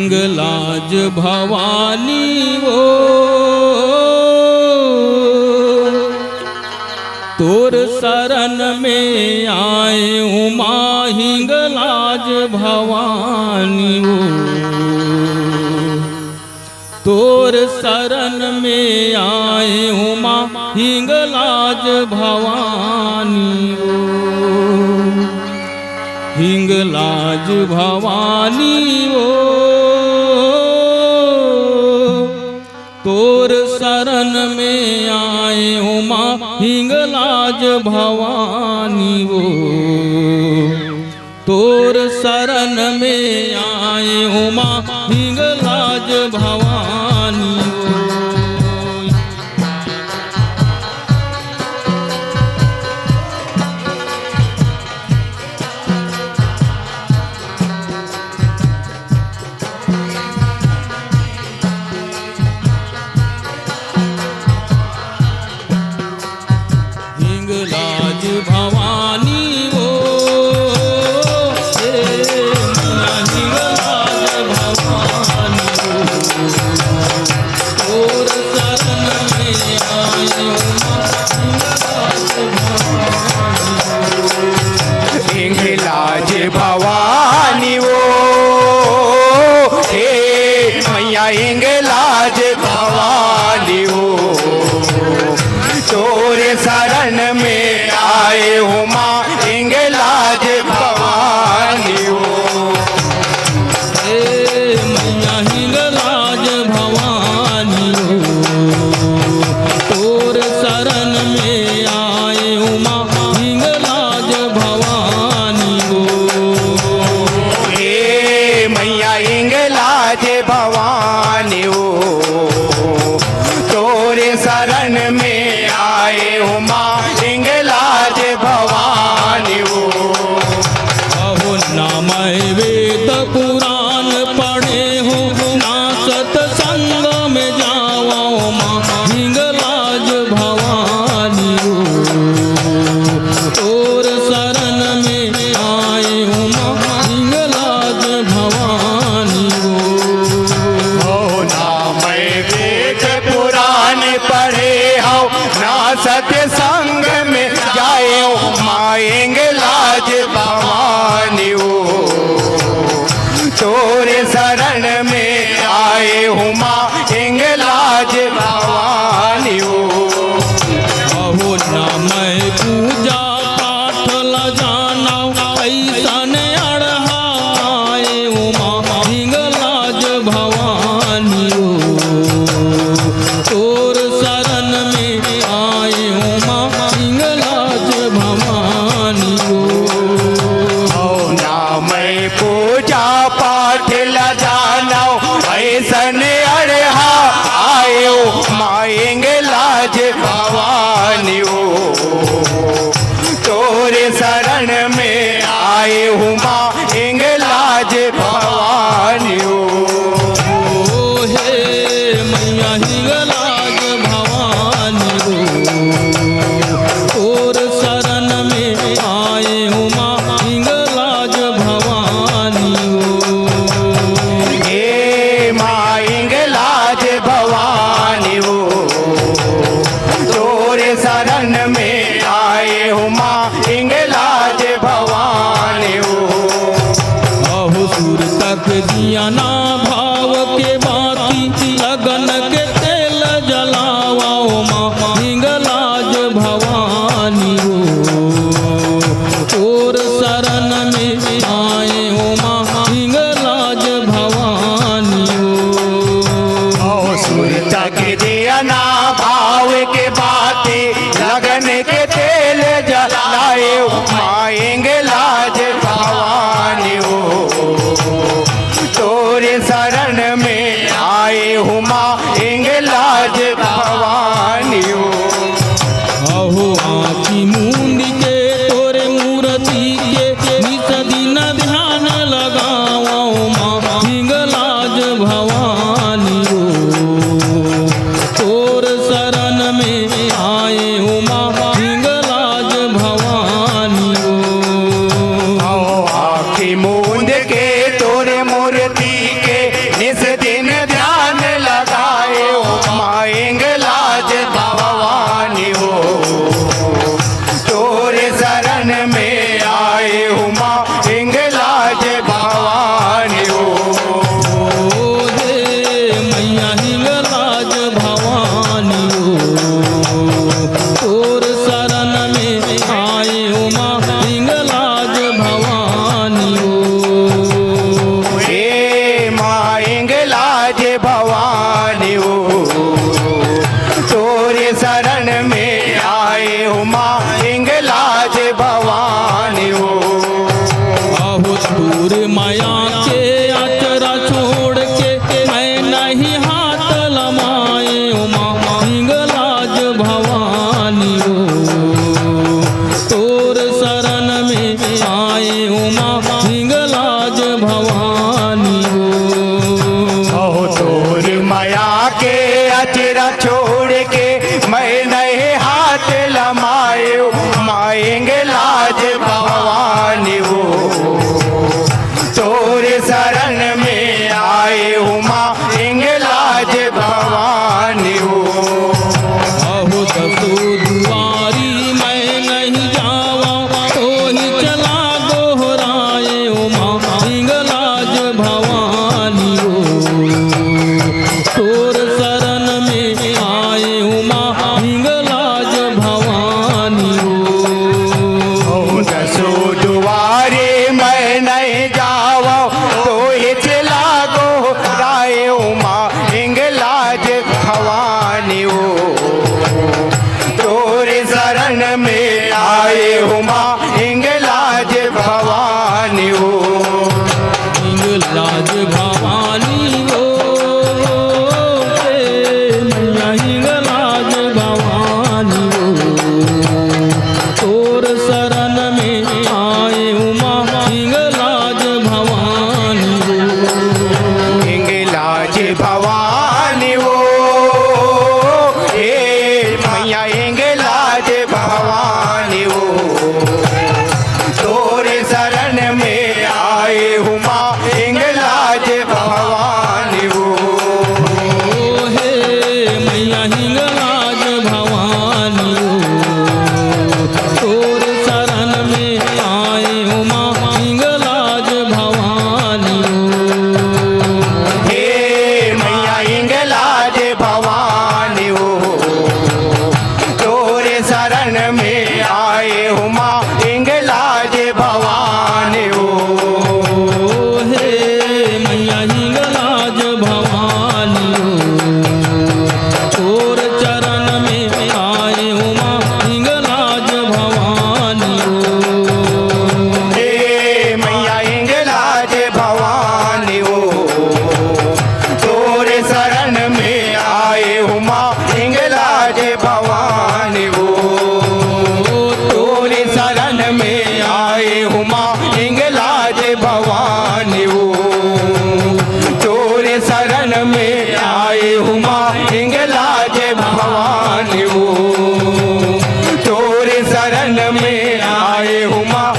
हिंगलाज भवानी वो तोर शरण में आए उमा हिंगलाज भवानी वो तोर शरण में आए उमा हिंगलाज भवानी वो हिंगलाज भवानी वो तोर शरण में आए उमा हिंगलाज भवानी वो तोर शरण में आए उमा हिंगलाज भवानी वो हिंगलाज भवानी वो हिंगलाज भवानी वो और शरण में आए हिंगलाज भवानी वो हे मैया हिंगलाज भवानी वो तोरे शरण में आए उमा हिंगलाज भवानी वो मैया हिंगलाज भवानी वो तोर शरण में आए उमा हिंगलाज भवानी वो हे मैया हिंगलाज भवानी वो तोरे शरण में आए उमा हिंगलाज भवानी वो अहो ना मैं वेद पुराण पढ़े हो ना सत्संग में जाओ माँ हिंगलाज भवानी हो तोर शरण में आए उमा हिंगलाज भवानी हो ना मैं वेद पुराण पढ़े हो ना सत्संग में जाए माँ हिंगलाज भवानी हो तोरे शरण में आए उमा हिंगलाज भवानी हो अहो ना मैं पूजा पाठ ल जाना ऐसन अढ़ाए उमा हिंगलाज भवानी हो तोर शरण में आए उमा हिंगलाज भवानी हो हो ना मैं पूजा पाठ ल जाना ऐसन अड़हा आयो माँ हिंगलाज भवानी हो तोरे शरण में आए उमा हिंगलाज भवानी हो ओ हे मैया हिंगलाज भवानी हो तोर शरण में आए उमा हिंगलाज भवानी हो हे माँ हिंगलाज भवानी हो तोरे शरण में आए उमा हिंगलाज भवानी हो अहो सुर तक दिया ना भाव के बाती लगन के तेल जलाओ माँ हिंगलाज भवानी हो तोर हिंगलाज भवानी हो। हे माँ हिंगलाज भवानी हो, तोरे शरण में आए हो माँ हिंगलाज भवानी हो। बहुत दूर माया के अचरा छोड़ के मैं नहीं हाथ लमाए उमा हिंगलाज भवानी हो। तोर शरण में आए उमा हिंगलाज भवानी हो। हो तोर माया के अचरा छोड़ के मैं नहीं हाथ लमाए माँ हिंगलाज भवानी हो। तोरे शरण में आए हो माँ हिंगलाज भवानी हो। बहुत दुआरी मैं नहीं जावा तो ही चला दोहराए उमा हिंगलाज भवानी हो। तोर शरण में आए उमा हिंगलाज भवानी हो। दसो दुआरे मैं नहीं जावा तो ही चला गो राय उमा हिंगलाज भवानी हो। तोरे शरण में आए उमा हिंगलाज भवानी हो। हिंगलाज भवानी हो मैया हिंगलाज भवानी हो। तोर शरण में आए उमा हिंगलाज भवानी हो। हिंगलाज भवानी हो, हे मैया हिंगलाज भवानी हो। तोरे शरण में आए हो माँ हिंगलाज भवानी हो। ओ हे मैया हिंगलाज भवानी हो। तोर शरण में आए उमा हिंगलाज भवानी हो। हे मैया हिंगलाज भवानी हो। तोरे शरण में आए हो माँ हिंगलाज भवानी हो। ओ हे मैया हिंगलाज भवानी हो। तोर चरण में आए उमा हिंगलाज भवानी हो। हे मैया हिंगलाज भवानी हो। तोरे शरण में आए हो माँ हिंगलाज भवानी हो। तोरे शरण में आए हो माँ हिंगलाज भवानी हो। तोरे शरण में आए हो माँ हिंगलाज भवानी हो। तोरे शरण में आए हो माँ